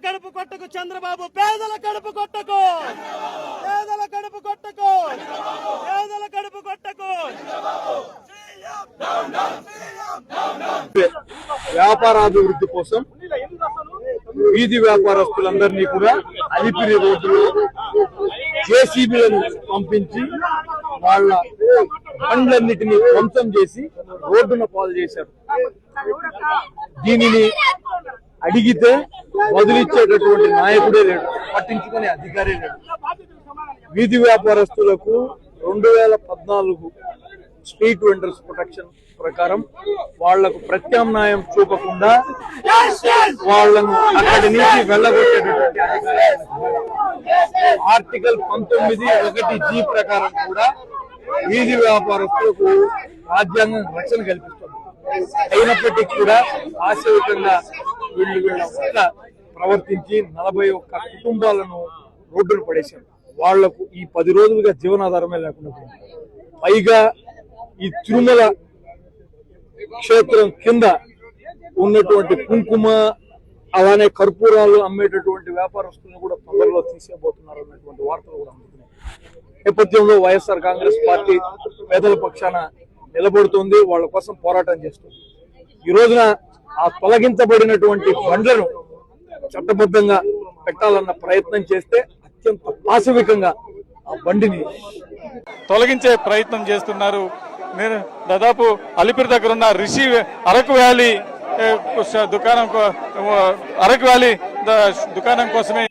కడుపు కొట్టకు చంద్రబాబు, పేదల కడుపు కొట్టకు, పేదల కడుపు కొట్టకు, పేదల కడుపు కొట్టకు. వ్యాపారాభివృద్ధి కోసం వీధి వ్యాపారస్తులందరినీ కూడా అలిపిరి రోడ్డులో జేసీబీలను పంపించి వాళ్ళ పండ్లన్నిటినీ ధ్వంసం చేసి రోడ్డున పాలు చేశారు. దీనిని అడిగితే వదిలిచ్చేటటువంటి నాయకుడే లేడు, పట్టించుకునే అధికారే లేడు. వీధి వ్యాపారస్తులకు 2014 స్ట్రీట్ వెండర్స్ ప్రొటెక్షన్ ప్రకారం వాళ్లకు ప్రత్యామ్నాయం చూపకుండా వాళ్లను అక్కడి నుంచి వెళ్లగొట్టేటటువంటి అధికారం ఆర్టికల్ 19(1)G ప్రకారం కూడా వీధి వ్యాపారస్తులకు రాజ్యాంగం రక్షణ కల్పిస్తుంది. అయినప్పటికీ కూడా ఆశయకంగా వీళ్ళ వల్ల ప్రవర్తించి 41 కుటుంబాలను రోడ్డును పడేశారు. వాళ్లకు ఈ 10 రోజులుగా జీవనాధారమే లేకుండా పోయింది. పైగా ఈ తిరుమల క్షేత్రం కింద ఉన్నటువంటి కుంకుమ అలానే కర్పూరాలు అమ్మేటటువంటి వ్యాపారస్తులను కూడా తొందరలో తీసేయబోతున్నారు అన్నటువంటి వార్తలు కూడా అందుతున్నాయి. నేపథ్యంలో వైఎస్ఆర్ కాంగ్రెస్ పార్టీ పేదల పక్షాన నిలబడుతుంది, వాళ్ళ కోసం పోరాటం చేస్తుంది. ఈ రోజున ఆ తొలగించబడినటువంటి బండ్లను చట్టబద్ధంగా పెట్టాలన్న ప్రయత్నం చేస్తే అత్యంత పాశవికంగా ఆ బండిని తొలగించే ప్రయత్నం చేస్తున్నారు. నేను దాదాపు అలిపిరి దగ్గర ఉన్న రిషి అరకు వ్యాలీ దుకాణం కోసమే